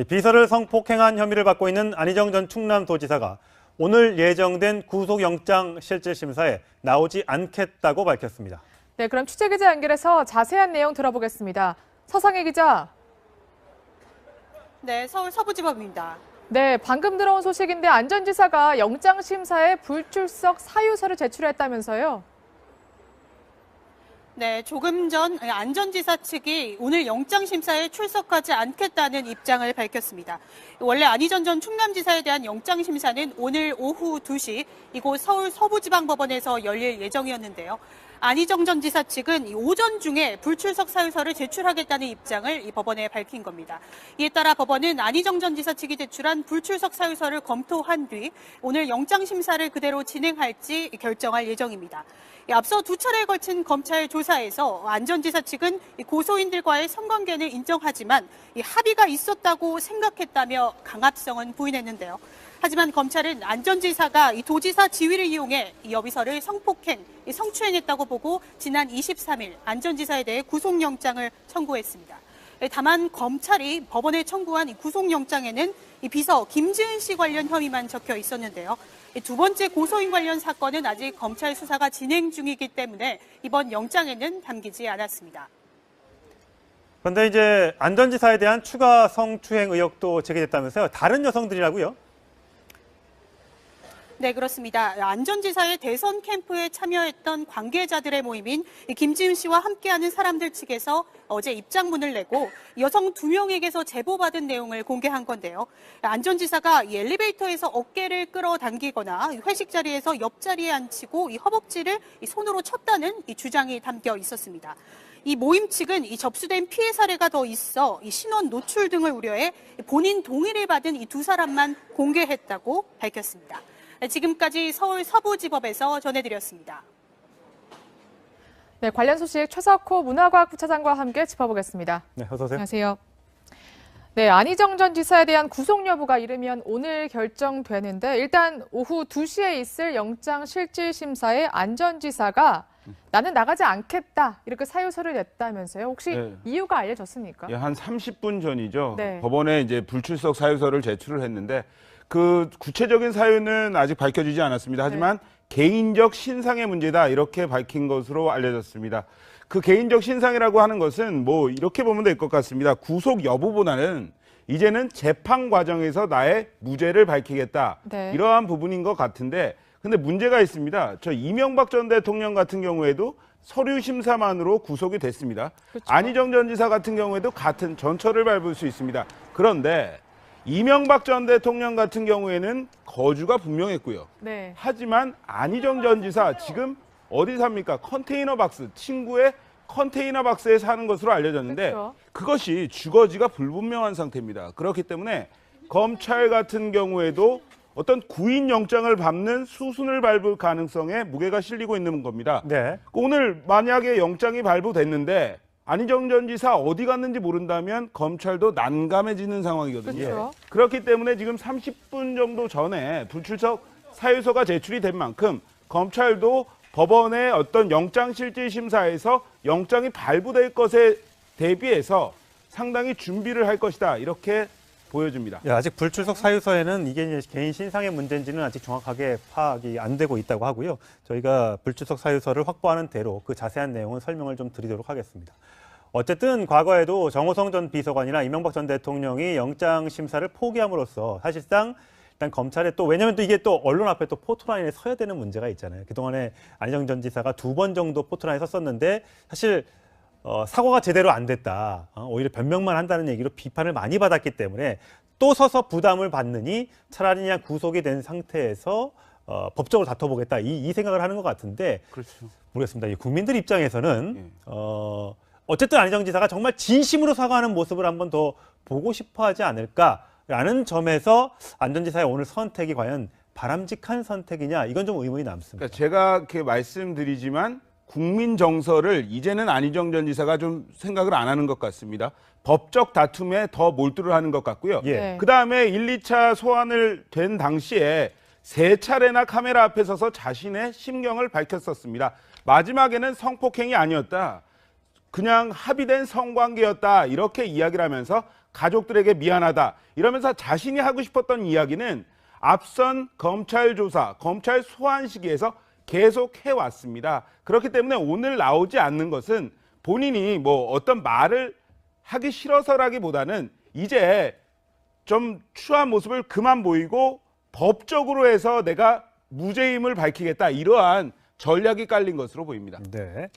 비서를 성폭행한 혐의를 받고 있는 안희정 전 충남도지사가 오늘 예정된 구속영장 실질심사에 나오지 않겠다고 밝혔습니다. 네, 그럼 취재기자 연결해서 자세한 내용 들어보겠습니다. 서상희 기자. 네, 서울 서부지법입니다. 네, 방금 들어온 소식인데 안 전 지사가 영장심사에 불출석 사유서를 제출했다면서요? 네, 조금 전 안 전 지사 측이 오늘 영장심사에 출석하지 않겠다는 입장을 밝혔습니다. 원래 안희정 전 충남지사에 대한 영장심사는 오늘 오후 2시 이곳 서울 서부지방법원에서 열릴 예정이었는데요. 안희정 전 지사 측은 오전 중에 불출석 사유서를 제출하겠다는 입장을 이 법원에 밝힌 겁니다. 이에 따라 법원은 안희정 전 지사 측이 제출한 불출석 사유서를 검토한 뒤 오늘 영장심사를 그대로 진행할지 결정할 예정입니다. 앞서 두 차례에 걸친 검찰 조사에서 안 전 지사 측은 고소인들과의 성관계는 인정하지만 합의가 있었다고 생각했다며 강압성은 부인했는데요. 하지만 검찰은 안 전 지사가 도지사 지위를 이용해 여비서를 성폭행, 성추행했다고 보고 지난 23일 안 전 지사에 대해 구속영장을 청구했습니다. 다만 검찰이 법원에 청구한 구속영장에는 비서 김지은 씨 관련 혐의만 적혀 있었는데요. 두 번째 고소인 관련 사건은 아직 검찰 수사가 진행 중이기 때문에 이번 영장에는 담기지 않았습니다. 그런데 이제 안 전 지사에 대한 추가 성추행 의혹도 제기됐다면서요. 다른 여성들이라고요? 네, 그렇습니다. 안 전 지사의 대선 캠프에 참여했던 관계자들의 모임인 김지은 씨와 함께하는 사람들 측에서 어제 입장문을 내고 여성 2명에게서 제보받은 내용을 공개한 건데요. 안 전 지사가 엘리베이터에서 어깨를 끌어당기거나 회식 자리에서 옆자리에 앉히고 허벅지를 손으로 쳤다는 주장이 담겨 있었습니다. 이 모임 측은 접수된 피해 사례가 더 있어 신원 노출 등을 우려해 본인 동의를 받은 이 두 사람만 공개했다고 밝혔습니다. 지금까지 서울 서부지법에서 전해드렸습니다. 네, 관련 소식 최석호 문화과학부차장과 함께 짚어보겠습니다. 네, 어서 오세요. 안녕하세요. 네, 안희정 전 지사에 대한 구속 여부가 이르면 오늘 결정되는데 일단 오후 2시에 있을 영장 실질심사에 안 전 지사가 나는 나가지 않겠다 이렇게 사유서를 냈다면서요. 혹시 네. 이유가 알려졌습니까? 예, 한 30분 전이죠. 네. 법원에 이제 불출석 사유서를 제출을 했는데 그 구체적인 사유는 아직 밝혀지지 않았습니다. 하지만 개인적 신상의 문제다 이렇게 밝힌 것으로 알려졌습니다. 그 개인적 신상이라고 하는 것은 뭐 이렇게 보면 될 것 같습니다. 구속 여부보다는 이제는 재판 과정에서 나의 무죄를 밝히겠다. 네. 이러한 부분인 것 같은데 근데 문제가 있습니다. 저 이명박 전 대통령 같은 경우에도 서류 심사만으로 구속이 됐습니다. 그렇죠. 안희정 전 지사 같은 경우에도 같은 전철을 밟을 수 있습니다. 그런데 이명박 전 대통령 같은 경우에는 거주가 분명했고요. 네. 하지만 안희정 전 지사 지금 어디 삽니까? 컨테이너 박스, 친구의 컨테이너 박스에 사는 것으로 알려졌는데 그렇죠. 그것이 주거지가 불분명한 상태입니다. 그렇기 때문에 검찰 같은 경우에도 어떤 구인 영장을 밟는 수순을 밟을 가능성에 무게가 실리고 있는 겁니다. 네. 오늘 만약에 영장이 발부됐는데 안희정 전 지사 어디 갔는지 모른다면 검찰도 난감해지는 상황이거든요. 그렇죠. 그렇기 때문에 지금 30분 정도 전에 불출석 사유서가 제출이 된 만큼 검찰도 법원의 어떤 영장실질심사에서 영장이 발부될 것에 대비해서 상당히 준비를 할 것이다. 이렇게 보여집니다. 아직 불출석 사유서에는 이게 이제 개인 신상의 문제인지는 아직 정확하게 파악이 안 되고 있다고 하고요. 저희가 불출석 사유서를 확보하는 대로 그 자세한 내용은 설명을 좀 드리도록 하겠습니다. 어쨌든 과거에도 정호성 전 비서관이나 이명박 전 대통령이 영장 심사를 포기함으로써 사실상 일단 검찰에 또 왜냐하면 또 이게 또 언론 앞에 또 포토라인에 서야 되는 문제가 있잖아요. 그동안에 안희정 전 지사가 2번 정도 포토라인에 섰었는데 사실 사과가 제대로 안 됐다. 오히려 변명만 한다는 얘기로 비판을 많이 받았기 때문에 또 서서 부담을 받느니 차라리 그냥 구속이 된 상태에서 법적으로 다퉈보겠다. 이 생각을 하는 것 같은데 그렇죠. 모르겠습니다. 이 국민들 입장에서는 어쨌든 안희정 지사가 정말 진심으로 사과하는 모습을 한번 더 보고 싶어 하지 않을까라는 점에서 안 전 지사의 오늘 선택이 과연 바람직한 선택이냐 이건 좀 의문이 남습니다. 그러니까 제가 이렇게 말씀드리지만 국민 정서를 이제는 안희정 전 지사가 좀 생각을 안 하는 것 같습니다. 법적 다툼에 더 몰두를 하는 것 같고요. 네. 그다음에 1, 2차 소환을 된 당시에 3차례나 카메라 앞에 서서 자신의 심경을 밝혔었습니다. 마지막에는 성폭행이 아니었다. 그냥 합의된 성관계였다. 이렇게 이야기를 하면서 가족들에게 미안하다 이러면서 자신이 하고 싶었던 이야기는 앞선 검찰 조사, 검찰 소환 시기에서 계속 해왔습니다. 그렇기 때문에 오늘 나오지 않는 것은 본인이 뭐 어떤 말을 하기 싫어서라기보다는 이제 좀 추한 모습을 그만 보이고 법적으로 해서 내가 무죄임을 밝히겠다 이러한 전략이 깔린 것으로 보입니다. 네.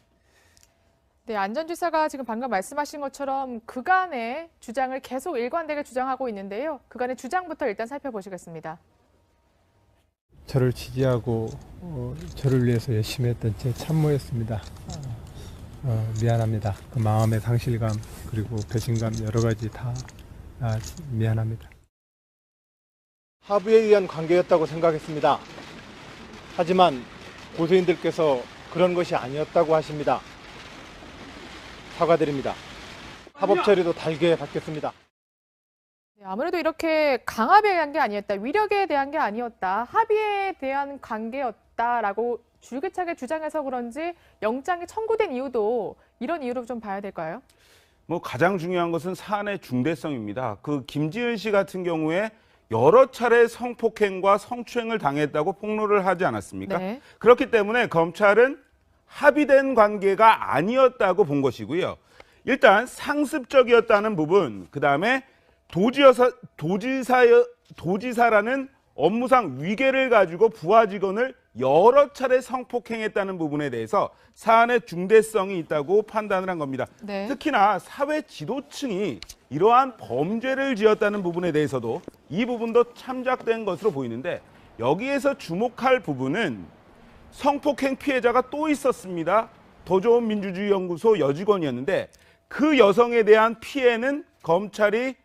네, 안전지사가 지금 방금 말씀하신 것처럼 그간의 주장을 계속 일관되게 주장하고 있는데요. 그간의 주장부터 일단 살펴보시겠습니다. 저를 지지하고 저를 위해서 열심히 했던 제 참모였습니다. 미안합니다. 그 마음의 상실감 그리고 배신감 여러 가지 다 미안합니다. 하부에 의한 관계였다고 생각했습니다. 하지만 고소인들께서 그런 것이 아니었다고 하십니다. 사과드립니다. 사법 처리도 달게 받겠습니다. 네, 아무래도 이렇게 강압에 대한 게 아니었다, 위력에 대한 게 아니었다, 합의에 대한 관계였다라고 줄기차게 주장해서 그런지 영장이 청구된 이유도 이런 이유로 좀 봐야 될까요? 뭐 가장 중요한 것은 사안의 중대성입니다. 그 김지은 씨 같은 경우에 여러 차례 성폭행과 성추행을 당했다고 폭로를 하지 않았습니까? 네. 그렇기 때문에 검찰은 합의된 관계가 아니었다고 본 것이고요. 일단 상습적이었다는 부분, 그다음에 도지사라는 업무상 위계를 가지고 부하 직원을 여러 차례 성폭행했다는 부분에 대해서 사안의 중대성이 있다고 판단을 한 겁니다. 네. 특히나 사회 지도층이 이러한 범죄를 지었다는 부분에 대해서도 이 부분도 참작된 것으로 보이는데, 여기에서 주목할 부분은 성폭행 피해자가 또 있었습니다. 더 좋은 민주주의 연구소 여직원이었는데 그 여성에 대한 피해는 검찰이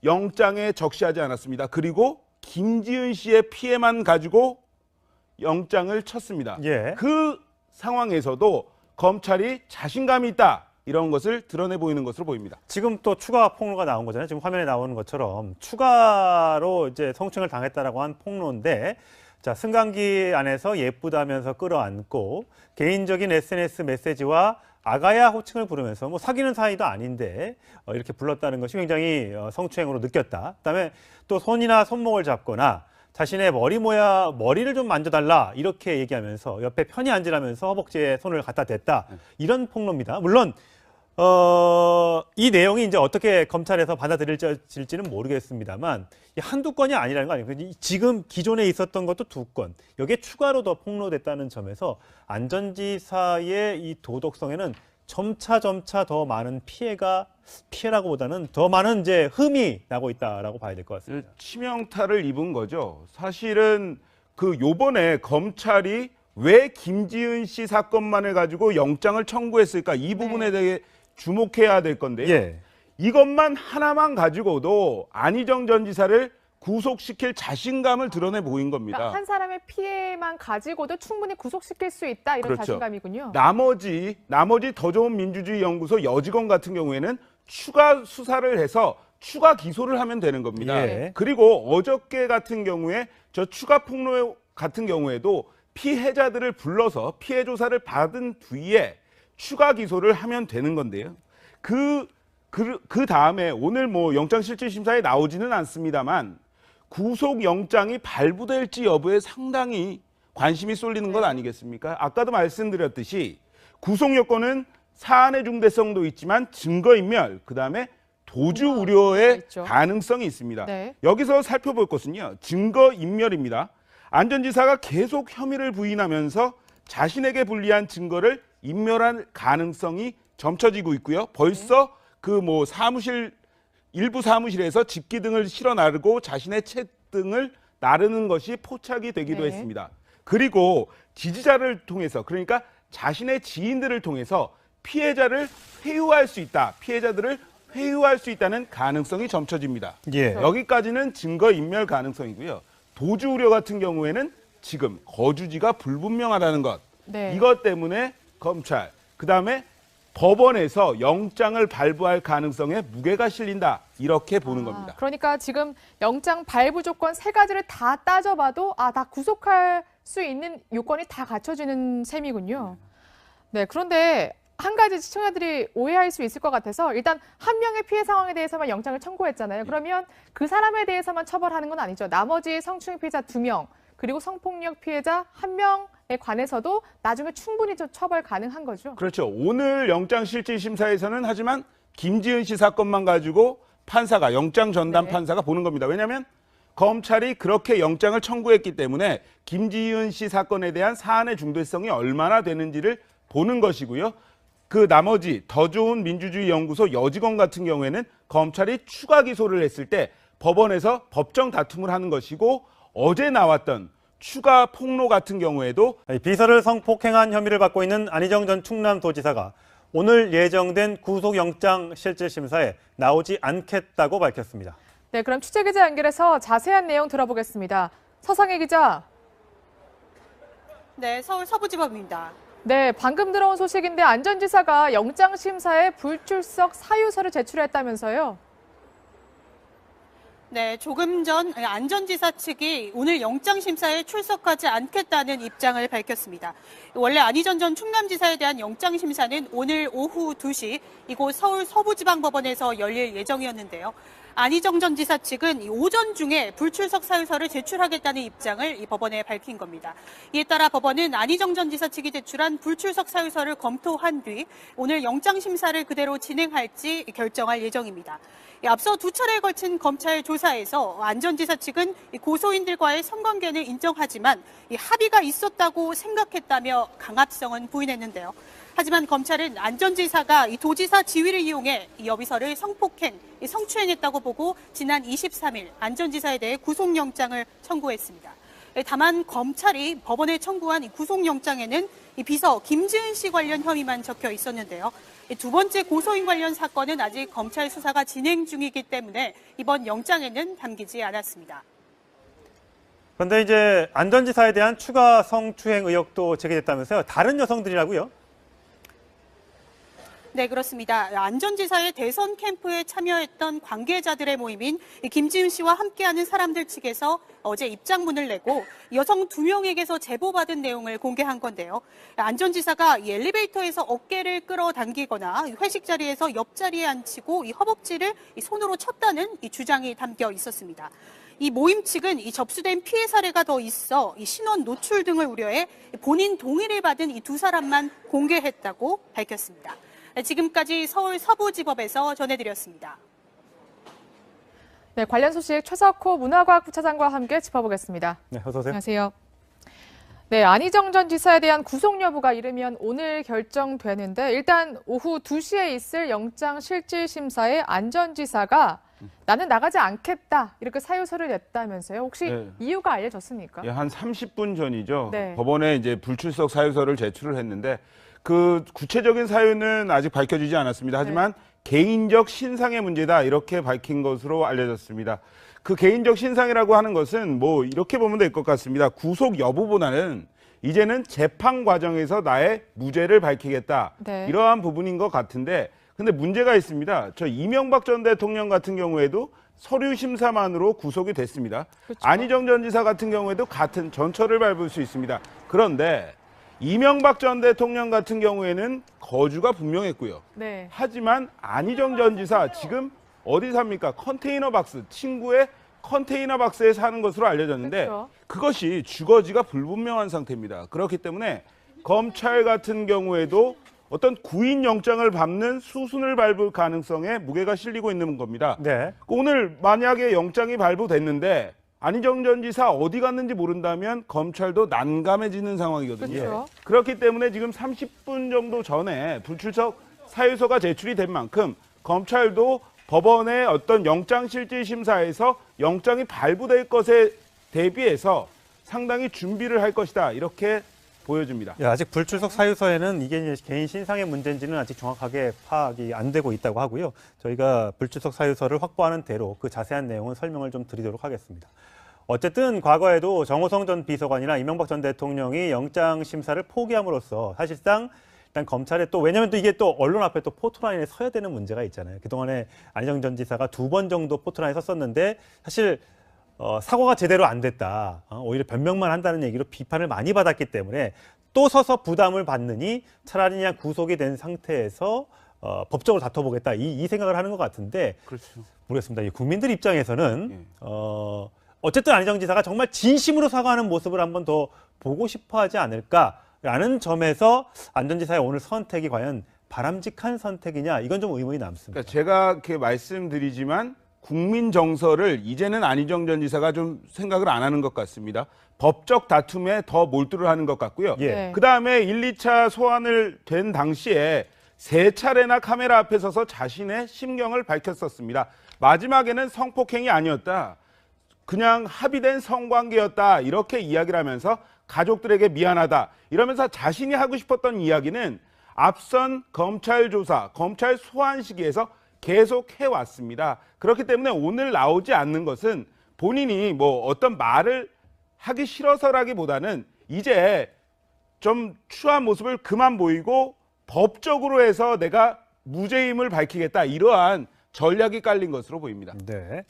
영장에 적시하지 않았습니다. 그리고 김지은 씨의 피해만 가지고 영장을 쳤습니다. 예. 그 상황에서도 검찰이 자신감이 있다, 이런 것을 드러내 보이는 것으로 보입니다. 지금 또 추가 폭로가 나온 거잖아요. 지금 화면에 나오는 것처럼 추가로 이제 성추행을 당했다라고 한 폭로인데, 자, 승강기 안에서 예쁘다면서 끌어안고 개인적인 SNS 메시지와 아가야 호칭을 부르면서 뭐 사귀는 사이도 아닌데 이렇게 불렀다는 것이 굉장히 성추행으로 느꼈다. 그다음에 또 손이나 손목을 잡거나 자신의 머리를 좀 만져달라 이렇게 얘기하면서 옆에 편히 앉으라면서 허벅지에 손을 갖다 댔다. 이런 폭로입니다. 물론 이 내용이 이제 어떻게 검찰에서 받아들일지는 모르겠습니다만 한두 건이 아니라는 거 아니에요. 지금 기존에 있었던 것도 2건, 여기에 추가로 더 폭로됐다는 점에서 안전지사의 이 도덕성에는 점차 더 많은 피해라고보다는 더 많은 이제 흠이 나고 있다라고 봐야 될 것 같습니다. 치명타를 입은 거죠. 사실은 요번에 검찰이 왜 김지은 씨 사건만을 가지고 영장을 청구했을까, 이 부분에 대해 주목해야 될 건데요. 예. 이것만 하나만 가지고도 안희정 전 지사를 구속시킬 자신감을 드러내 보인 겁니다. 그러니까 한 사람의 피해만 가지고도 충분히 구속시킬 수 있다, 이런 그렇죠. 자신감이군요. 나머지 더 좋은 민주주의 연구소 여직원 같은 경우에는 추가 수사를 해서 추가 기소를 하면 되는 겁니다. 예. 그리고 어저께 같은 경우에 저 추가 폭로 같은 경우에도 피해자들을 불러서 피해 조사를 받은 뒤에 추가 기소를 하면 되는 건데요. 그 다음에 오늘 뭐 영장실질심사에 나오지는 않습니다만 구속영장이 발부될지 여부에 상당히 관심이 쏠리는 것 아니겠습니까? 아까도 말씀드렸듯이 구속 요건은 사안의 중대성도 있지만 증거인멸, 그다음에 도주 우려의 있죠. 가능성이 있습니다. 네. 여기서 살펴볼 것은요, 증거인멸입니다. 안전지사가 계속 혐의를 부인하면서 자신에게 불리한 증거를 인멸할 가능성이 점쳐지고 있고요. 벌써 일부 사무실에서 집기 등을 실어 나르고 자신의 책 등을 나르는 것이 포착이 되기도 했습니다. 그리고 지지자를 통해서, 그러니까 자신의 지인들을 통해서 피해자들을 회유할 수 있다는 가능성이 점쳐집니다. 예. 여기까지는 증거인멸 가능성이고요. 도주 우려 같은 경우에는 지금 거주지가 불분명하다는 것. 네. 이것 때문에 검찰, 그다음에 법원에서 영장을 발부할 가능성에 무게가 실린다, 이렇게 보는 겁니다. 그러니까 지금 영장 발부 조건 3가지를 다 따져봐도 다 구속할 수 있는 요건이 다 갖춰지는 셈이군요. 네, 그런데 한 가지 시청자들이 오해할 수 있을 것 같아서 일단 한 명의 피해 상황에 대해서만 영장을 청구했잖아요. 그러면 그 사람에 대해서만 처벌하는 건 아니죠. 나머지 성추행 피해자 2명 그리고 성폭력 피해자 1명에 관해서도 나중에 충분히 처벌 가능한 거죠. 그렇죠. 오늘 영장실질심사에서는 하지만 김지은 씨 사건만 가지고 판사가 영장 전담 네. 판사가 보는 겁니다. 왜냐하면 검찰이 그렇게 영장을 청구했기 때문에 김지은 씨 사건에 대한 사안의 중대성이 얼마나 되는지를 보는 것이고요. 그 나머지 더 좋은 민주주의 연구소 여직원 같은 경우에는 검찰이 추가 기소를 했을 때 법원에서 법정 다툼을 하는 것이고 어제 나왔던 추가 폭로 같은 경우에도 비서를 성폭행한 혐의를 받고 있는 안희정 전 충남도지사가 오늘 예정된 구속영장 실질심사에 나오지 않겠다고 밝혔습니다. 네, 그럼 취재 기자 연결해서 자세한 내용 들어보겠습니다. 서상희 기자. 네, 서울 서부지법입니다. 네, 방금 들어온 소식인데 안 전 지사가 영장 심사에 불출석 사유서를 제출했다면서요? 네, 조금 전 안 전 지사 측이 오늘 영장 심사에 출석하지 않겠다는 입장을 밝혔습니다. 원래 안희정 전 충남지사에 대한 영장 심사는 오늘 오후 2시 이곳 서울 서부지방법원에서 열릴 예정이었는데요. 안희정 전 지사 측은 오전 중에 불출석 사유서를 제출하겠다는 입장을 이 법원에 밝힌 겁니다. 이에 따라 법원은 안희정 전 지사 측이 제출한 불출석 사유서를 검토한 뒤 오늘 영장 심사를 그대로 진행할지 결정할 예정입니다. 앞서 2차례에 걸친 검찰 조사에서 안 전 지사 측은 고소인들과의 성관계는 인정하지만 합의가 있었다고 생각했다며 강압성은 부인했는데요. 하지만 검찰은 안 전 지사가 도지사 지위를 이용해 여비서를 성폭행, 성추행했다고 보고 지난 23일 안 전 지사에 대해 구속영장을 청구했습니다. 다만 검찰이 법원에 청구한 구속영장에는 비서 김지은 씨 관련 혐의만 적혀 있었는데요. 두 번째 고소인 관련 사건은 아직 검찰 수사가 진행 중이기 때문에 이번 영장에는 담기지 않았습니다. 그런데 이제 안 전 지사에 대한 추가 성추행 의혹도 제기됐다면서요. 다른 여성들이라고요? 네, 그렇습니다. 안 전 지사의 대선 캠프에 참여했던 관계자들의 모임인 김지은 씨와 함께하는 사람들 측에서 어제 입장문을 내고 여성 2명에게서 제보받은 내용을 공개한 건데요. 안 전 지사가 이 엘리베이터에서 어깨를 끌어당기거나 회식 자리에서 옆자리에 앉히고 이 허벅지를 손으로 쳤다는 이 주장이 담겨 있었습니다. 이 모임 측은 이 접수된 피해 사례가 더 있어 이 신원 노출 등을 우려해 본인 동의를 받은 이 두 사람만 공개했다고 밝혔습니다. 지금까지 서울 서부지법에서 전해드렸습니다. 네, 관련 소식 최석호 문화과학부차장과 함께 짚어보겠습니다. 네, 어서 오세요. 안녕하세요. 네, 안희정 전 지사에 대한 구속 여부가 이르면 오늘 결정되는데 일단 오후 2시에 있을 영장 실질심사에 안 전 지사가 나는 나가지 않겠다 이렇게 사유서를 냈다면서요. 혹시 네. 이유가 알려졌습니까? 한 30분 전이죠. 네. 법원에 이제 불출석 사유서를 제출을 했는데 그 구체적인 사유는 아직 밝혀지지 않았습니다. 하지만 개인적 신상의 문제다 이렇게 밝힌 것으로 알려졌습니다. 그 개인적 신상이라고 하는 것은 뭐 이렇게 보면 될 것 같습니다. 구속 여부보다는 이제는 재판 과정에서 나의 무죄를 밝히겠다. 네. 이러한 부분인 것 같은데 근데 문제가 있습니다. 저 이명박 전 대통령 같은 경우에도 서류 심사만으로 구속이 됐습니다. 그렇죠. 안희정 전 지사 같은 경우에도 같은 전철을 밟을 수 있습니다. 그런데 이명박 전 대통령 같은 경우에는 거주가 분명했고요. 네. 하지만 안희정 전 지사 지금 어디 삽니까? 컨테이너 박스, 친구의 컨테이너 박스에 사는 것으로 알려졌는데 그렇죠. 그것이 주거지가 불분명한 상태입니다. 그렇기 때문에 검찰 같은 경우에도 어떤 구인 영장을 밟는 수순을 밟을 가능성에 무게가 실리고 있는 겁니다. 네. 오늘 만약에 영장이 발부됐는데 안희정 전 지사 어디 갔는지 모른다면 검찰도 난감해지는 상황이거든요. 그렇죠. 그렇기 때문에 지금 30분 정도 전에 불출석 사유서가 제출이 된 만큼 검찰도 법원의 어떤 영장실질심사에서 영장이 발부될 것에 대비해서 상당히 준비를 할 것이다. 이렇게 보여집니다. 아직 불출석 사유서에는 이게 이제 개인 신상의 문제인지는 아직 정확하게 파악이 안 되고 있다고 하고요. 저희가 불출석 사유서를 확보하는 대로 그 자세한 내용은 설명을 좀 드리도록 하겠습니다. 어쨌든 과거에도 정호성 전 비서관이나 이명박 전 대통령이 영장 심사를 포기함으로써 사실상 일단 검찰에 또 왜냐하면 또 이게 또 언론 앞에 또 포토라인에 서야 되는 문제가 있잖아요. 그동안에 안희정 전 지사가 2번 정도 포토라인에 섰었는데 사실 사과가 제대로 안 됐다. 오히려 변명만 한다는 얘기로 비판을 많이 받았기 때문에 또 서서 부담을 받느니 차라리 그냥 구속이 된 상태에서 법적으로 다퉈보겠다 이 생각을 하는 것 같은데 그렇죠. 모르겠습니다. 이 국민들 입장에서는 예. 어쨌든 안희정 지사가 정말 진심으로 사과하는 모습을 한번 더 보고 싶어하지 않을까라는 점에서 안전지사의 오늘 선택이 과연 바람직한 선택이냐 이건 좀 의문이 남습니다. 그러니까 제가 이렇게 말씀드리지만 국민 정서를 이제는 안희정 전 지사가 좀 생각을 안 하는 것 같습니다. 법적 다툼에 더 몰두를 하는 것 같고요. 예. 네. 그다음에 1, 2차 소환을 된 당시에 3차례나 카메라 앞에 서서 자신의 심경을 밝혔었습니다. 마지막에는 성폭행이 아니었다. 그냥 합의된 성관계였다. 이렇게 이야기를 하면서 가족들에게 미안하다. 이러면서 자신이 하고 싶었던 이야기는 앞선 검찰 조사, 검찰 소환 시기에서 계속 해왔습니다. 그렇기 때문에 오늘 나오지 않는 것은 본인이 뭐 어떤 말을 하기 싫어서라기보다는 이제 좀 추한 모습을 그만 보이고 법적으로 해서 내가 무죄임을 밝히겠다. 이러한 전략이 깔린 것으로 보입니다. 네.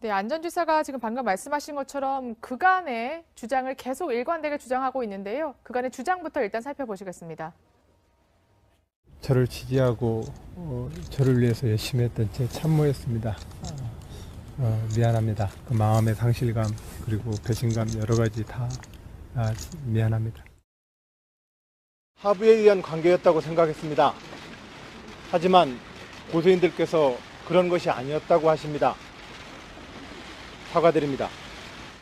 네, 안전지사가 지금 방금 말씀하신 것처럼 그간의 주장을 계속 일관되게 주장하고 있는데요. 그간의 주장부터 일단 살펴보시겠습니다. 저를 지지하고 저를 위해서 열심히 했던 제 참모였습니다. 미안합니다. 그 마음의 상실감 그리고 배신감 여러 가지 다 미안합니다. 합의에 의한 관계였다고 생각했습니다. 하지만 고소인들께서 그런 것이 아니었다고 하십니다. 사과드립니다.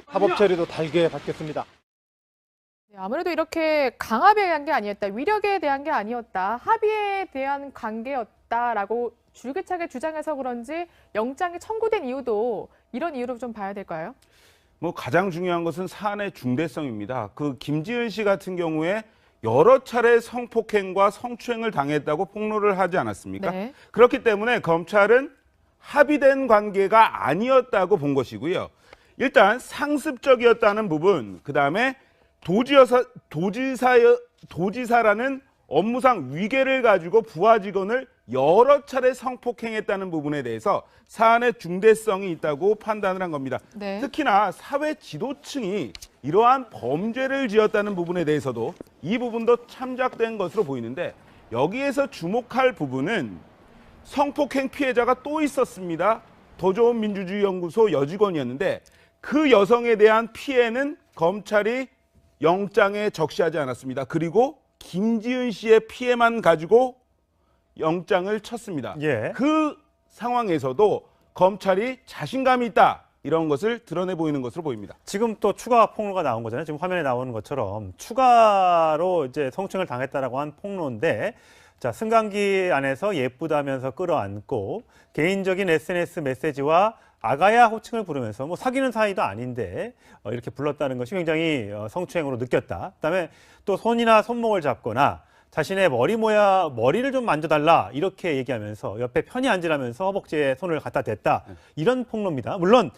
사법 처리도 달게 받겠습니다. 네, 아무래도 이렇게 강압에 의한 게 아니었다, 위력에 대한 게 아니었다, 합의에 대한 관계였다라고 줄기차게 주장해서 그런지 영장이 청구된 이유도 이런 이유로 좀 봐야 될까요? 뭐 가장 중요한 것은 사안의 중대성입니다. 그 김지은 씨 같은 경우에 여러 차례 성폭행과 성추행을 당했다고 폭로를 하지 않았습니까? 네. 그렇기 때문에 검찰은 합의된 관계가 아니었다고 본 것이고요. 일단 상습적이었다는 부분, 그다음에 도지사라는 업무상 위계를 가지고 부하 직원을 여러 차례 성폭행했다는 부분에 대해서 사안의 중대성이 있다고 판단을 한 겁니다. 네. 특히나 사회 지도층이 이러한 범죄를 지었다는 부분에 대해서도 이 부분도 참작된 것으로 보이는데, 여기에서 주목할 부분은 성폭행 피해자가 또 있었습니다. 더 좋은 민주주의 연구소 여직원이었는데 그 여성에 대한 피해는 검찰이 영장에 적시하지 않았습니다. 그리고 김지은 씨의 피해만 가지고 영장을 쳤습니다. 예. 그 상황에서도 검찰이 자신감이 있다, 이런 것을 드러내 보이는 것으로 보입니다. 지금 또 추가 폭로가 나온 거잖아요. 지금 화면에 나오는 것처럼 추가로 이제 성추행을 당했다라고 한 폭로인데, 자, 승강기 안에서 예쁘다면서 끌어안고 개인적인 SNS 메시지와 아가야 호칭을 부르면서 뭐 사귀는 사이도 아닌데 이렇게 불렀다는 것이 굉장히 성추행으로 느꼈다. 그다음에 또 손이나 손목을 잡거나 자신의 머리를 좀 만져달라 이렇게 얘기하면서 옆에 편히 앉으라면서 허벅지에 손을 갖다 댔다. 이런 폭로입니다. 물론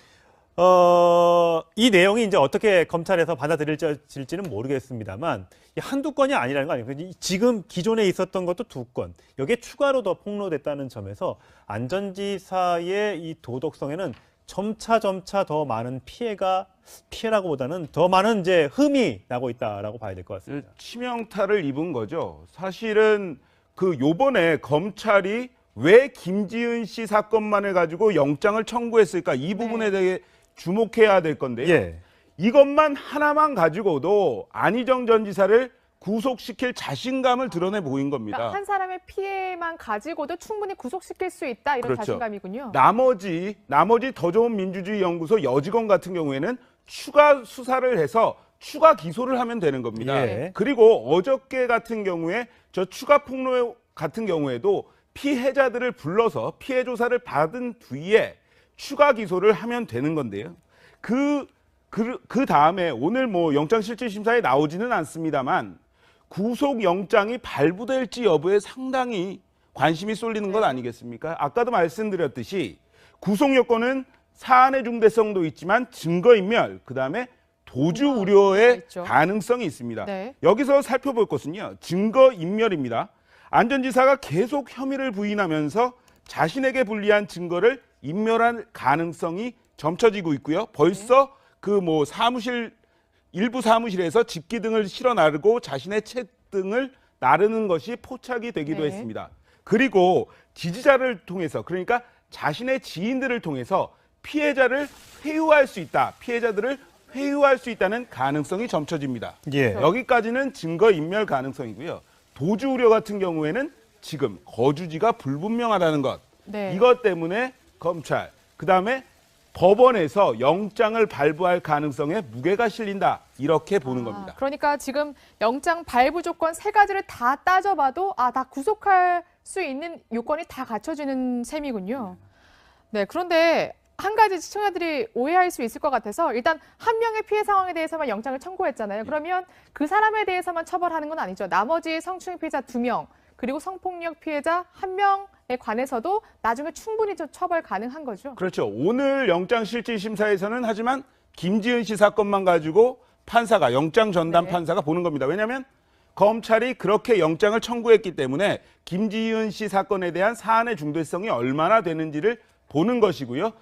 이 내용이 이제 어떻게 검찰에서 받아들일지는 모르겠습니다만 한두 건이 아니라는 거 아니에요. 지금 기존에 있었던 것도 2건, 여기에 추가로 더 폭로됐다는 점에서 안전지사의 이 도덕성에는 점차 더 많은 피해라고보다는 더 많은 이제 흠이 나고 있다라고 봐야 될 것 같습니다. 치명타를 입은 거죠. 사실은 요번에 검찰이 왜 김지은 씨 사건만을 가지고 영장을 청구했을까, 이 부분에 대해 주목해야 될 건데요. 예. 이것만 하나만 가지고도 안희정 전 지사를 구속시킬 자신감을 드러내 보인 겁니다. 그러니까 한 사람의 피해만 가지고도 충분히 구속시킬 수 있다, 이런 그렇죠. 자신감이군요. 나머지 더 좋은 민주주의 연구소 여직원 같은 경우에는 추가 수사를 해서 추가 기소를 하면 되는 겁니다. 예. 그리고 어저께 같은 경우에 저 추가 폭로 같은 경우에도 피해자들을 불러서 피해 조사를 받은 뒤에 추가 기소를 하면 되는 건데요. 그 다음에 오늘 뭐 영장실질심사에 나오지는 않습니다만 구속영장이 발부될지 여부에 상당히 관심이 쏠리는 것 아니겠습니까? 아까도 말씀드렸듯이 구속 요건은 사안의 중대성도 있지만 증거인멸, 그다음에 도주 우려의 있죠. 가능성이 있습니다. 네. 여기서 살펴볼 것은요, 증거인멸입니다. 안 전 지사가 계속 혐의를 부인하면서 자신에게 불리한 증거를 인멸할 가능성이 점쳐지고 있고요. 벌써 사무실 일부 사무실에서 집기 등을 실어 나르고 자신의 책 등을 나르는 것이 포착이 되기도 네. 했습니다. 그리고 지지자를 통해서, 그러니까 자신의 지인들을 통해서 피해자들을 회유할 수 있다는 가능성이 점쳐집니다. 예. 여기까지는 증거 인멸 가능성이고요. 도주 우려 같은 경우에는 지금 거주지가 불분명하다는 것. 네. 이것 때문에 검찰, 그다음에 법원에서 영장을 발부할 가능성에 무게가 실린다. 이렇게 보는 겁니다. 그러니까 지금 영장 발부 조건 세 가지를 다 따져봐도 다 구속할 수 있는 요건이 다 갖춰지는 셈이군요. 네, 그런데 한 가지 시청자들이 오해할 수 있을 것 같아서 일단 한 명의 피해 상황에 대해서만 영장을 청구했잖아요. 그러면 그 사람에 대해서만 처벌하는 건 아니죠. 나머지 성추행 피해자 2명, 그리고 성폭력 피해자 1명에 관해서도 나중에 충분히 처벌 가능한 거죠. 그렇죠. 오늘 영장실질심사에서는 하지만 김지은 씨 사건만 가지고 판사가, 영장 전담 네. 판사가 보는 겁니다. 왜냐하면 검찰이 그렇게 영장을 청구했기 때문에 김지은 씨 사건에 대한 사안의 중대성이 얼마나 되는지를 보는 것이고요.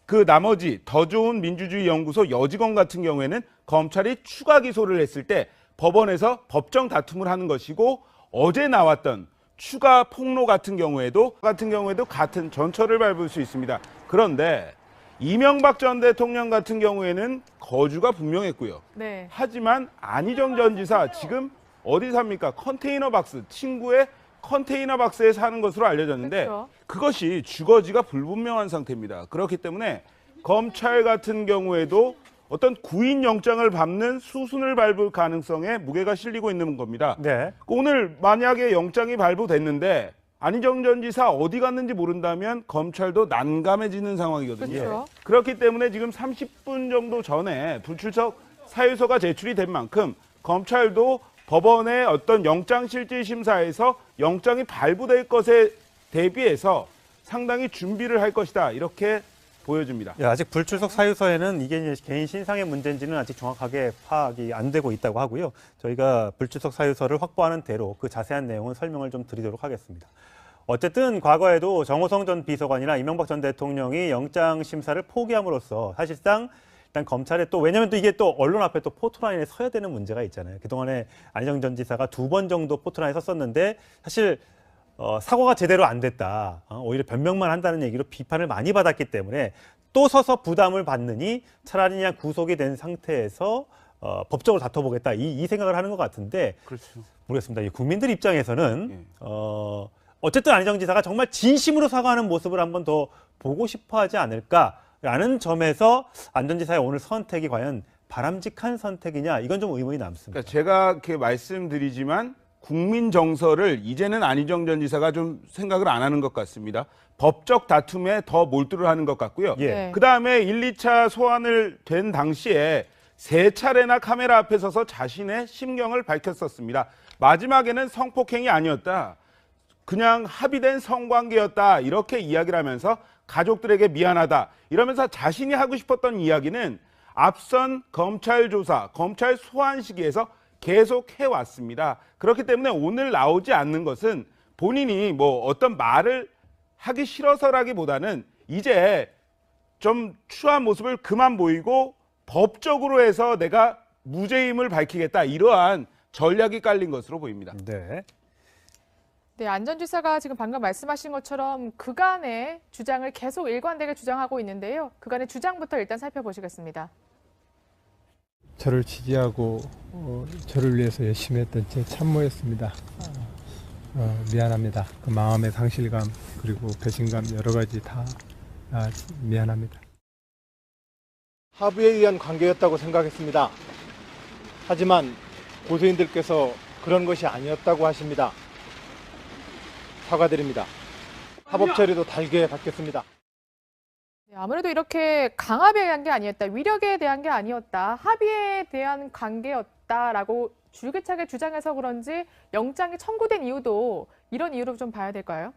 그 나머지 더 좋은 민주주의 연구소 여직원 같은 경우에는 검찰이 추가 기소를 했을 때 법원에서 법정 다툼을 하는 것이고, 어제 나왔던 추가 폭로 같은 경우에도 같은 전철을 밟을 수 있습니다. 그런데 이명박 전 대통령 같은 경우에는 거주가 분명했고요. 네. 하지만 안희정 전 지사 지금 어디 삽니까? 컨테이너 박스, 친구의 컨테이너 박스에 사는 것으로 알려졌는데 그렇죠. 그것이 주거지가 불분명한 상태입니다. 그렇기 때문에 검찰 같은 경우에도 어떤 구인 영장을 밟는 수순을 밟을 가능성에 무게가 실리고 있는 겁니다. 네. 오늘 만약에 영장이 발부됐는데 안희정 전 지사 어디 갔는지 모른다면 검찰도 난감해지는 상황이거든요. 그렇죠. 그렇기 때문에 지금 30분 정도 전에 불출석 사유서가 제출이 된 만큼 검찰도 법원의 어떤 영장실질심사에서 영장이 발부될 것에 대비해서 상당히 준비를 할 것이다. 이렇게 보여집니다. 예, 아직 불출석 사유서에는 이게 이제 개인 신상의 문제인지는 아직 정확하게 파악이 안 되고 있다고 하고요. 저희가 불출석 사유서를 확보하는 대로 그 자세한 내용은 설명을 좀 드리도록 하겠습니다. 어쨌든 과거에도 정호성 전 비서관이나 이명박 전 대통령이 영장 심사를 포기함으로써 사실상 일단 검찰에 또, 왜냐하면 또 이게 또 언론 앞에 또 포토라인에 서야 되는 문제가 있잖아요. 그동안에 안희정 전 지사가 2번 정도 포토라인에 섰었는데 사실 사과가 제대로 안 됐다. 오히려 변명만 한다는 얘기로 비판을 많이 받았기 때문에 또 서서 부담을 받느니 차라리 그냥 구속이 된 상태에서 법적으로 다퉈보겠다. 이 생각을 하는 것 같은데 그렇죠. 모르겠습니다. 이 국민들 입장에서는 예. 어쨌든 안희정 지사가 정말 진심으로 사과하는 모습을 한번 더 보고 싶어하지 않을까라는 점에서 안 전 지사의 오늘 선택이 과연 바람직한 선택이냐, 이건 좀 의문이 남습니다. 그러니까 제가 이렇게 말씀드리지만 국민 정서를 이제는 안희정 전 지사가 좀 생각을 안 하는 것 같습니다. 법적 다툼에 더 몰두를 하는 것 같고요. 예. 네. 그다음에 1, 2차 소환을 된 당시에 3차례나 카메라 앞에 서서 자신의 심경을 밝혔었습니다. 마지막에는 성폭행이 아니었다. 그냥 합의된 성관계였다. 이렇게 이야기를 하면서 가족들에게 미안하다. 이러면서 자신이 하고 싶었던 이야기는 앞선 검찰 조사, 검찰 소환 시기에서 계속 해왔습니다. 그렇기 때문에 오늘 나오지 않는 것은 본인이 뭐 어떤 말을 하기 싫어서라기보다는 이제 좀 추한 모습을 그만 보이고 법적으로 해서 내가 무죄임을 밝히겠다. 이러한 전략이 깔린 것으로 보입니다. 네. 네, 안 전 지사가 지금 방금 말씀하신 것처럼 그간의 주장을 계속 일관되게 주장하고 있는데요. 그간의 주장부터 일단 살펴보시겠습니다. 저를 지지하고 저를 위해서 열심히 했던 제 참모였습니다. 미안합니다. 그 마음의 상실감 그리고 배신감 여러 가지 다 미안합니다. 합의에 의한 관계였다고 생각했습니다. 하지만 고소인들께서 그런 것이 아니었다고 하십니다. 사과드립니다. 합법 처리도 달게 받겠습니다. 네, 아무래도 이렇게 강압에 대한 게 아니었다, 위력에 대한 게 아니었다, 합의에 대한 관계였다라고 줄기차게 주장해서 그런지 영장이 청구된 이유도 이런 이유로 좀 봐야 될까요?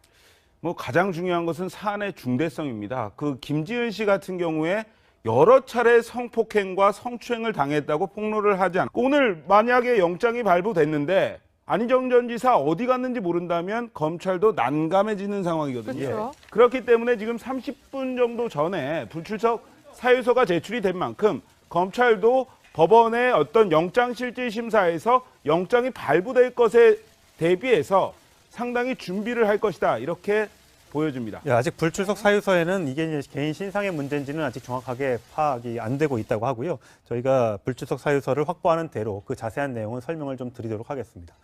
뭐 가장 중요한 것은 사안의 중대성입니다. 그 김지은 씨 같은 경우에 여러 차례 성폭행과 성추행을 당했다고 폭로를 하지 않고 오늘 만약에 영장이 발부됐는데 안희정 전 지사 어디 갔는지 모른다면 검찰도 난감해지는 상황이거든요. 그렇죠. 그렇기 때문에 지금 30분 정도 전에 불출석 사유서가 제출이 된 만큼 검찰도 법원의 어떤 영장실질심사에서 영장이 발부될 것에 대비해서 상당히 준비를 할 것이다. 이렇게 보여집니다. 예, 아직 불출석 사유서에는 이게 이제 개인 신상의 문제인지는 아직 정확하게 파악이 안 되고 있다고 하고요. 저희가 불출석 사유서를 확보하는 대로 그 자세한 내용은 설명을 좀 드리도록 하겠습니다.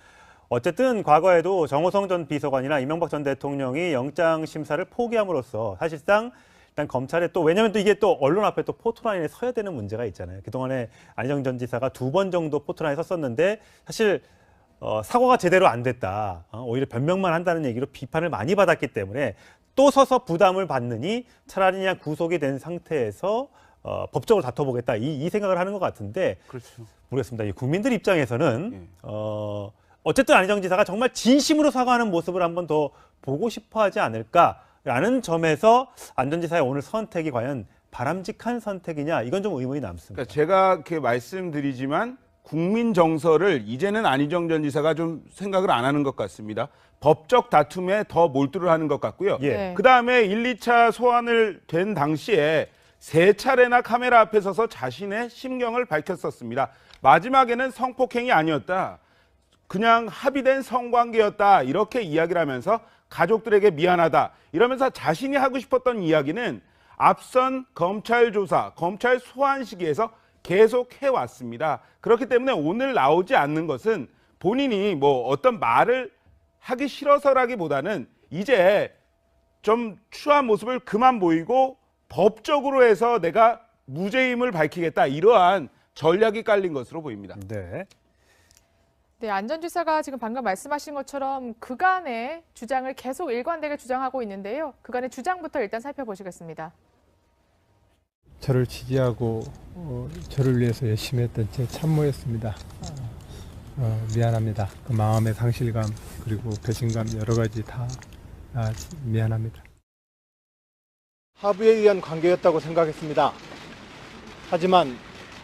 어쨌든 과거에도 정호성 전 비서관이나 이명박 전 대통령이 영장 심사를 포기함으로써 사실상 일단 검찰에 또 왜냐하면 또 이게 또 언론 앞에 또 포토라인에 서야 되는 문제가 있잖아요. 그동안에 안희정 전 지사가 2번 정도 포토라인에 섰었는데 사실 사과가 제대로 안 됐다. 오히려 변명만 한다는 얘기로 비판을 많이 받았기 때문에 또 서서 부담을 받느니 차라리 그냥 구속이 된 상태에서 법적으로 다퉈보겠다. 이 생각을 하는 것 같은데 그렇죠. 모르겠습니다. 이 국민들 입장에서는 어쨌든 안희정 지사가 정말 진심으로 사과하는 모습을 한번 더 보고 싶어하지 않을까라는 점에서 안 전 지사의 오늘 선택이 과연 바람직한 선택이냐 이건 좀 의문이 남습니다. 그러니까 제가 이렇게 말씀드리지만 국민 정서를 이제는 안희정 전 지사가 좀 생각을 안 하는 것 같습니다. 법적 다툼에 더 몰두를 하는 것 같고요. 예. 네. 그다음에 1, 2차 소환을 된 당시에 3차례나 카메라 앞에 서서 자신의 심경을 밝혔었습니다. 마지막에는 성폭행이 아니었다. 그냥 합의된 성관계였다. 이렇게 이야기를 하면서 가족들에게 미안하다. 이러면서 자신이 하고 싶었던 이야기는 앞선 검찰 조사, 검찰 소환 시기에서 계속 해왔습니다. 그렇기 때문에 오늘 나오지 않는 것은 본인이 뭐 어떤 말을 하기 싫어서라기보다는 이제 좀 추한 모습을 그만 보이고 법적으로 해서 내가 무죄임을 밝히겠다. 이러한 전략이 깔린 것으로 보입니다. 네. 네, 안 전 지사가 지금 방금 말씀하신 것처럼 그간의 주장을 계속 일관되게 주장하고 있는데요. 그간의 주장부터 일단 살펴보시겠습니다. 저를 지지하고 저를 위해서 열심히 했던 제 참모였습니다. 미안합니다. 그 마음의 상실감 그리고 배신감 여러 가지 다 미안합니다. 합의에 의한 관계였다고 생각했습니다. 하지만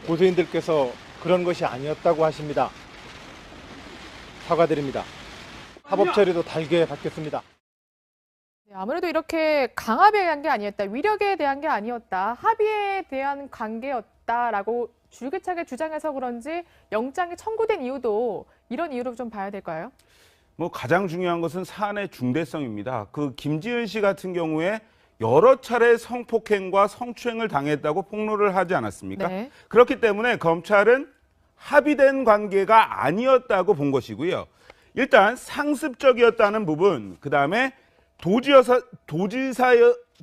고소인들께서 그런 것이 아니었다고 하십니다. 사과드립니다. 사법 처리도 달게 받겠습니다. 네, 아무래도 이렇게 강압에 대한 게 아니었다, 위력에 대한 게 아니었다, 합의에 대한 관계였다라고 줄기차게 주장해서 그런지 영장이 청구된 이유도 이런 이유로 좀 봐야 될까요? 뭐 가장 중요한 것은 사안의 중대성입니다. 그 김지은 씨 같은 경우에 여러 차례 성폭행과 성추행을 당했다고 폭로를 하지 않았습니까? 네. 그렇기 때문에 검찰은 합의된 관계가 아니었다고 본 것이고요. 일단 상습적이었다는 부분, 그다음에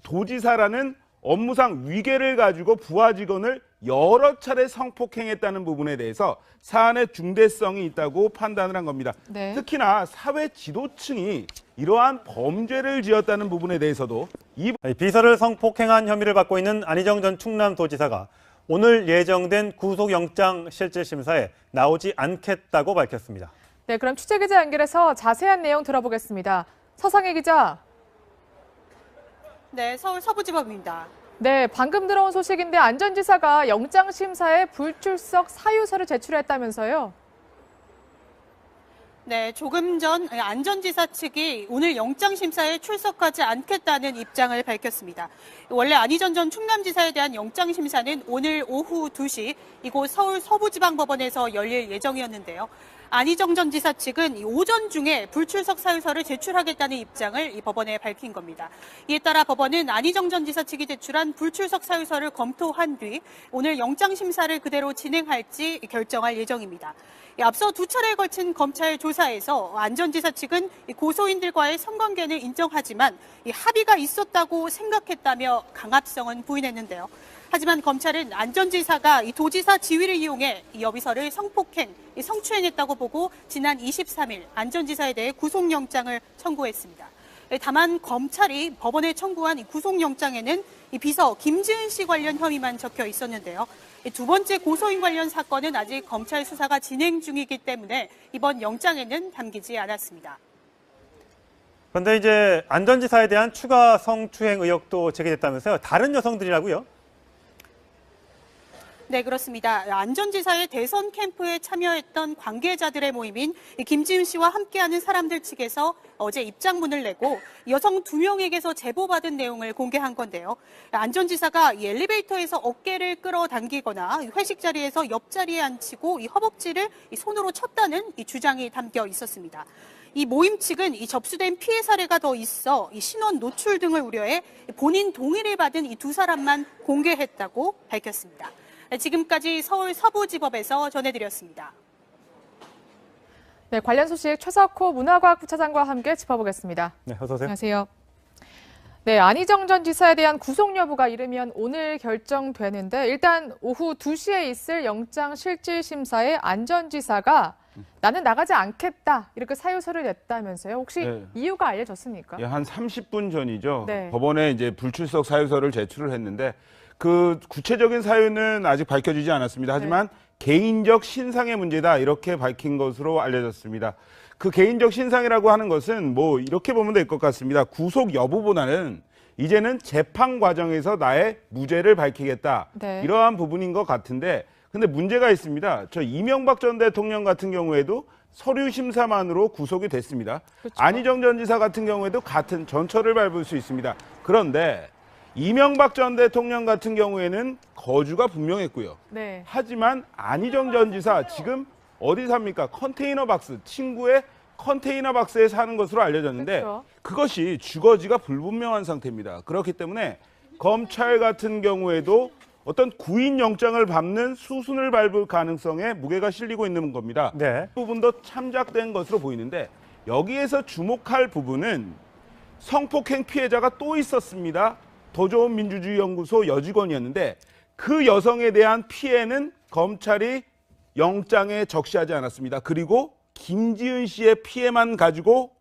도지사라는 업무상 위계를 가지고 부하 직원을 여러 차례 성폭행했다는 부분에 대해서 사안의 중대성이 있다고 판단을 한 겁니다. 네. 특히나 사회 지도층이 이러한 범죄를 지었다는 부분에 대해서도 비서를 성폭행한 혐의를 받고 있는 안희정 전 충남도지사가 오늘 예정된 구속영장 실질심사에 나오지 않겠다고 밝혔습니다. 네, 그럼 취재기자 연결해서 자세한 내용 들어보겠습니다. 서상희 기자. 네, 서울 서부지법입니다. 네, 방금 들어온 소식인데 안 전 지사가 영장심사에 불출석 사유서를 제출했다면서요? 네, 조금 전 안 전 지사 측이 오늘 영장심사에 출석하지 않겠다는 입장을 밝혔습니다. 원래 안희정 전 충남지사에 대한 영장심사는 오늘 오후 2시 이곳 서울 서부지방법원에서 열릴 예정이었는데요. 안희정 전 지사 측은 오전 중에 불출석 사유서를 제출하겠다는 입장을 이 법원에 밝힌 겁니다. 이에 따라 법원은 안희정 전 지사 측이 제출한 불출석 사유서를 검토한 뒤 오늘 영장심사를 그대로 진행할지 결정할 예정입니다. 앞서 2차례에 걸친 검찰 조사에서 안 전 지사 측은 고소인들과의 성관계는 인정하지만 합의가 있었다고 생각했다며 강압성은 부인했는데요. 하지만 검찰은 안 전 지사가 도지사 지위를 이용해 여비서를 성추행했다고 보고 지난 23일 안 전 지사에 대해 구속영장을 청구했습니다. 다만 검찰이 법원에 청구한 구속영장에는 비서 김지은 씨 관련 혐의만 적혀 있었는데요. 두 번째 고소인 관련 사건은 아직 검찰 수사가 진행 중이기 때문에 이번 영장에는 담기지 않았습니다. 그런데 이제 안 전 지사에 대한 추가 성추행 의혹도 제기됐다면서요. 다른 여성들이라고요? 네, 그렇습니다. 안전지사의 대선 캠프에 참여했던 관계자들의 모임인 김지은 씨와 함께하는 사람들 측에서 어제 입장문을 내고 여성 2명에게서 제보받은 내용을 공개한 건데요. 안전지사가 이 엘리베이터에서 어깨를 끌어당기거나 회식 자리에서 옆자리에 앉히고 이 허벅지를 이 손으로 쳤다는 이 주장이 담겨 있었습니다. 이 모임 측은 이 접수된 피해 사례가 더 있어 이 신원 노출 등을 우려해 본인 동의를 받은 이 2사람만 공개했다고 밝혔습니다. 지금까지 서울 서부지법에서 전해드렸습니다. 네, 관련 소식 최석호 문화과학부차장과 함께 짚어보겠습니다. 네, 어서 오세요. 안녕하세요. 네, 안희정 전 지사에 대한 구속 여부가 이르면 오늘 결정되는데 일단 오후 2시에 있을 영장실질심사에 안 전 지사가 나는 나가지 않겠다 이렇게 사유서를 냈다면서요. 혹시 네. 이유가 알려졌습니까? 예, 한 30분 전이죠. 네. 법원에 이제 불출석 사유서를 제출을 했는데 그 구체적인 사유는 아직 밝혀지지 않았습니다. 하지만 개인적 신상의 문제다 이렇게 밝힌 것으로 알려졌습니다. 그 개인적 신상이라고 하는 것은 뭐 이렇게 보면 될 것 같습니다. 구속 여부보다는 이제는 재판 과정에서 나의 무죄를 밝히겠다. 네. 이러한 부분인 것 같은데 근데 문제가 있습니다. 저 이명박 전 대통령 같은 경우에도 서류 심사만으로 구속이 됐습니다. 그렇죠. 안희정 전 지사 같은 경우에도 같은 전철을 밟을 수 있습니다. 그런데 이명박 전 대통령 같은 경우에는 거주가 분명했고요. 네. 하지만 안희정 전 지사 지금 어디 삽니까? 컨테이너 박스, 친구의 컨테이너 박스에 사는 것으로 알려졌는데 그렇죠. 그것이 주거지가 불분명한 상태입니다. 그렇기 때문에 검찰 같은 경우에도 어떤 구인 영장을 밟는 수순을 밟을 가능성에 무게가 실리고 있는 겁니다. 네. 이 부분도 참작된 것으로 보이는데 여기에서 주목할 부분은 성폭행 피해자가 또 있었습니다. 더 좋은 민주주의 연구소 여직원이었는데 그 여성에 대한 피해는 검찰이 영장에 적시하지 않았습니다. 그리고 김지은 씨의 피해만 가지고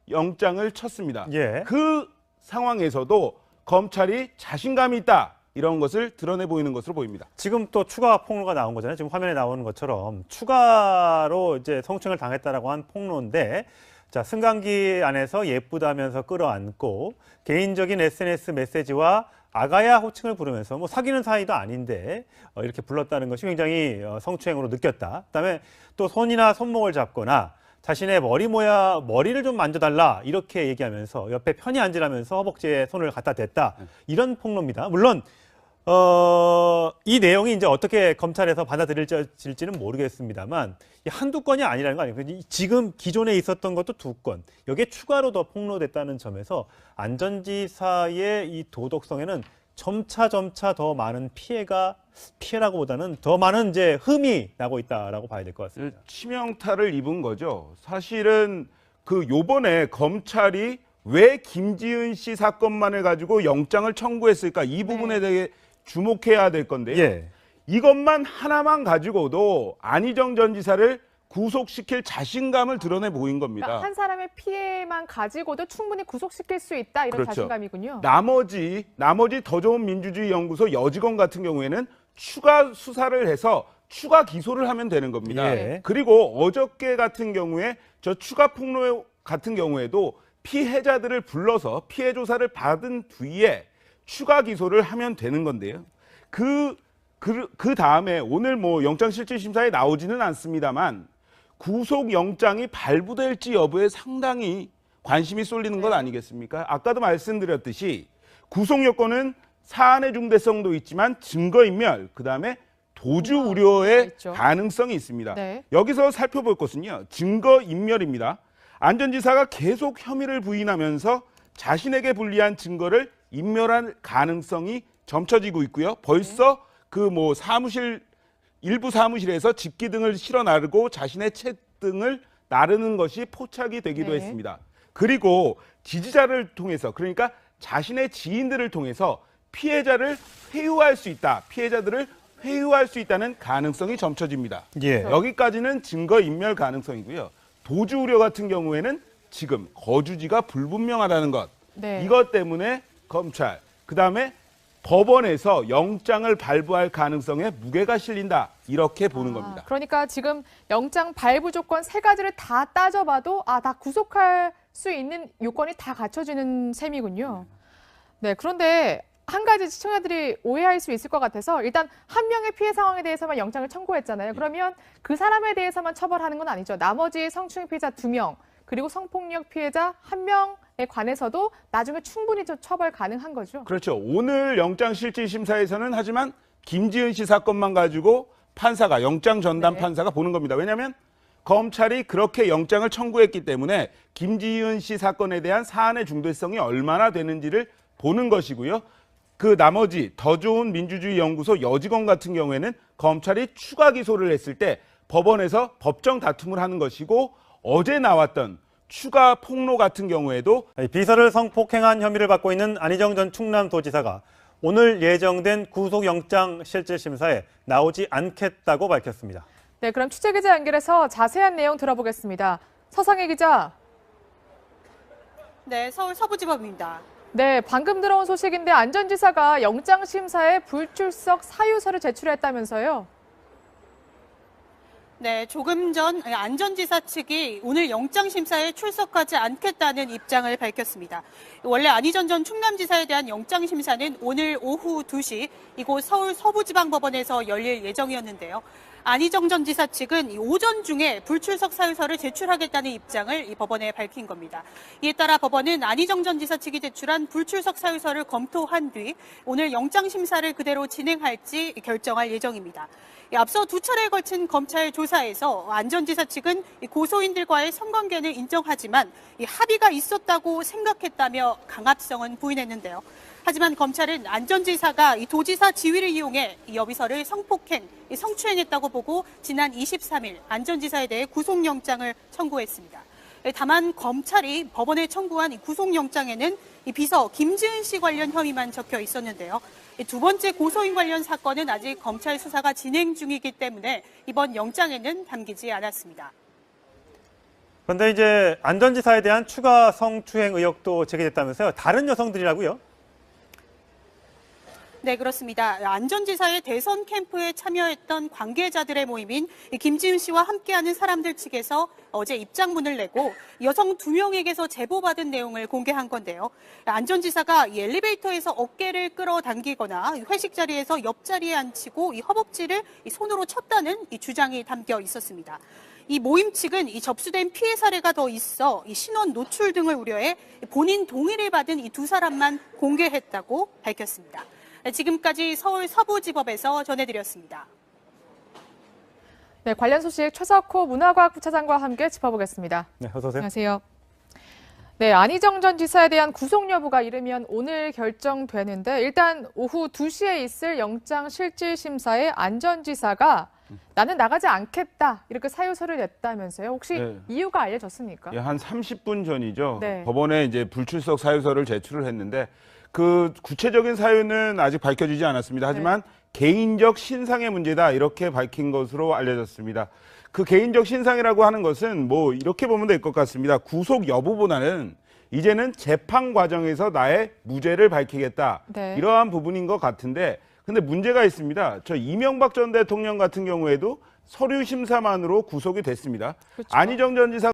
영장을 쳤습니다. 예. 그 상황에서도 검찰이 자신감이 있다. 이런 것을 드러내 보이는 것으로 보입니다. 지금 또 추가 폭로가 나온 거잖아요. 지금 화면에 나오는 것처럼 추가로 이제 성추행을 당했다라고 한 폭로인데, 자, 승강기 안에서 예쁘다면서 끌어안고 개인적인 SNS 메시지와 아가야 호칭을 부르면서 뭐 사귀는 사이도 아닌데 이렇게 불렀다는 것이 굉장히 성추행으로 느꼈다. 그다음에 또 손이나 손목을 잡거나 자신의 머리를 좀 만져달라 이렇게 얘기하면서 옆에 편히 앉으라면서 허벅지에 손을 갖다 댔다. 이런 폭로입니다. 물론 이 내용이 이제 어떻게 검찰에서 받아들일지는 모르겠습니다만 한두 건이 아니라는 거 아니에요. 지금 기존에 있었던 것도 2건, 여기에 추가로 더 폭로됐다는 점에서 안 전 지사의 이 도덕성에는 점차 더 많은 피해라고보다는 더 많은 이제 흠이 나고 있다라고 봐야 될 것 같습니다. 치명타를 입은 거죠. 사실은 그 요번에 검찰이 왜 김지은 씨 사건만을 가지고 영장을 청구했을까 이 부분에 대해 주목해야 될 건데요. 예. 이것만 하나만 가지고도 안희정 전 지사를 구속시킬 자신감을 드러내 보인 겁니다. 그러니까 한 사람의 피해만 가지고도 충분히 구속시킬 수 있다 이런 그렇죠. 자신감이군요. 나머지 더 좋은 민주주의 연구소 여직원 같은 경우에는 추가 수사를 해서 추가 기소를 하면 되는 겁니다. 예. 그리고 어저께 같은 경우에 저 추가 폭로 같은 경우에도 피해자들을 불러서 피해 조사를 받은 뒤에 추가 기소를 하면 되는 건데요. 그 다음에 오늘 뭐 영장실질심사에 나오지는 않습니다만 구속 영장이 발부될지 여부에 상당히 관심이 쏠리는 것 아니겠습니까? 아까도 말씀드렸듯이 구속 요건은 사안의 중대성도 있지만 증거인멸, 그다음에 도주 우려의 있죠. 가능성이 있습니다. 네. 여기서 살펴볼 것은요. 증거인멸입니다. 안 전 지사가 계속 혐의를 부인하면서 자신에게 불리한 증거를 인멸할 가능성이 점쳐지고 있고요. 벌써 그 뭐 일부 사무실에서 집기 등을 실어 나르고 자신의 책 등을 나르는 것이 포착이 되기도 했습니다. 그리고 지지자를 통해서, 그러니까 자신의 지인들을 통해서 피해자들을 회유할 수 있다는 가능성이 점쳐집니다. 예. 여기까지는 증거인멸 가능성이고요. 도주 우려 같은 경우에는 지금 거주지가 불분명하다는 것. 네. 이것 때문에 검찰, 그다음에 법원에서 영장을 발부할 가능성에 무게가 실린다. 이렇게 보는 겁니다. 그러니까 지금 영장 발부 조건 3가지를 다 따져봐도 다 구속할 수 있는 요건이 다 갖춰지는 셈이군요. 네, 그런데 한 가지 시청자들이 오해할 수 있을 것 같아서 일단 한 명의 피해 상황에 대해서만 영장을 청구했잖아요. 그러면 그 사람에 대해서만 처벌하는 건 아니죠. 나머지 성추행 피해자 2명, 그리고 성폭력 피해자 1명에 관해서도 나중에 충분히 처벌 가능한 거죠. 그렇죠. 오늘 영장실질심사에서는 하지만 김지은 씨 사건만 가지고 판사가 영장 전담 네. 판사가 보는 겁니다. 왜냐하면 검찰이 그렇게 영장을 청구했기 때문에 김지은 씨 사건에 대한 사안의 중대성이 얼마나 되는지를 보는 것이고요. 그 나머지 더 좋은 민주주의 연구소 여직원 같은 경우에는 검찰이 추가 기소를 했을 때 법원에서 법정 다툼을 하는 것이고, 어제 나왔던 추가 폭로 같은 경우에도 비서를 성폭행한 혐의를 받고 있는 안희정 전 충남도지사가 오늘 예정된 구속영장 실질심사에 나오지 않겠다고 밝혔습니다. 네, 그럼 취재기자 연결해서 자세한 내용 들어보겠습니다. 서상희 기자. 네, 서울 서부지법입니다. 네, 방금 들어온 소식인데 안 전 지사가 영장 심사에 불출석 사유서를 제출했다면서요? 네, 조금 전 안 전 지사 측이 오늘 영장 심사에 출석하지 않겠다는 입장을 밝혔습니다. 원래 안희정 전 충남지사에 대한 영장 심사는 오늘 오후 2시 이곳 서울 서부지방법원에서 열릴 예정이었는데요. 안희정 전 지사 측은 오전 중에 불출석 사유서를 제출하겠다는 입장을 이 법원에 밝힌 겁니다. 이에 따라 법원은 안희정 전 지사 측이 제출한 불출석 사유서를 검토한 뒤 오늘 영장 심사를 그대로 진행할지 결정할 예정입니다. 앞서 2차례에 걸친 검찰 조사에서 안 전 지사 측은 고소인들과의 성관계는 인정하지만 합의가 있었다고 생각했다며 강압성은 부인했는데요. 하지만 검찰은 안 전 지사가 도지사 지위를 이용해 여비서를 성폭행, 성추행했다고 보고 지난 23일 안 전 지사에 대해 구속영장을 청구했습니다. 다만 검찰이 법원에 청구한 구속영장에는 비서 김지은 씨 관련 혐의만 적혀 있었는데요. 두 번째 고소인 관련 사건은 아직 검찰 수사가 진행 중이기 때문에 이번 영장에는 담기지 않았습니다. 그런데 이제 안 전 지사에 대한 추가 성추행 의혹도 제기됐다면서요. 다른 여성들이라고요? 네, 그렇습니다. 안 전 지사의 대선 캠프에 참여했던 관계자들의 모임인 김지은 씨와 함께하는 사람들 측에서 어제 입장문을 내고 여성 2명에게서 제보받은 내용을 공개한 건데요. 안 전 지사가 이 엘리베이터에서 어깨를 끌어당기거나 회식 자리에서 옆자리에 앉히고 이 허벅지를 손으로 쳤다는 이 주장이 담겨 있었습니다. 이 모임 측은 이 접수된 피해 사례가 더 있어 이 신원 노출 등을 우려해 본인 동의를 받은 이 2사람만 공개했다고 밝혔습니다. 지금까지 서울 서부지법에서 전해드렸습니다. 네, 관련 소식 최석호 문화과학부차장과 함께 짚어보겠습니다. 네, 어서 오세요. 안녕하세요. 네, 안희정 전 지사에 대한 구속 여부가 이르면 오늘 결정되는데 일단 오후 2시에 있을 영장 실질심사에 안 전 지사가 나는 나가지 않겠다 이렇게 사유서를 냈다면서요. 혹시 네. 이유가 알려졌습니까? 한 30분 전이죠. 네. 법원에 이제 불출석 사유서를 제출을 했는데 그 구체적인 사유는 아직 밝혀지지 않았습니다. 하지만 개인적 신상의 문제다 이렇게 밝힌 것으로 알려졌습니다. 그 개인적 신상이라고 하는 것은 뭐 이렇게 보면 될 것 같습니다. 구속 여부보다는 이제는 재판 과정에서 나의 무죄를 밝히겠다. 네. 이러한 부분인 것 같은데 근데 문제가 있습니다. 저 이명박 전 대통령 같은 경우에도 서류 심사만으로 구속이 됐습니다. 그렇죠. 안희정 전 지사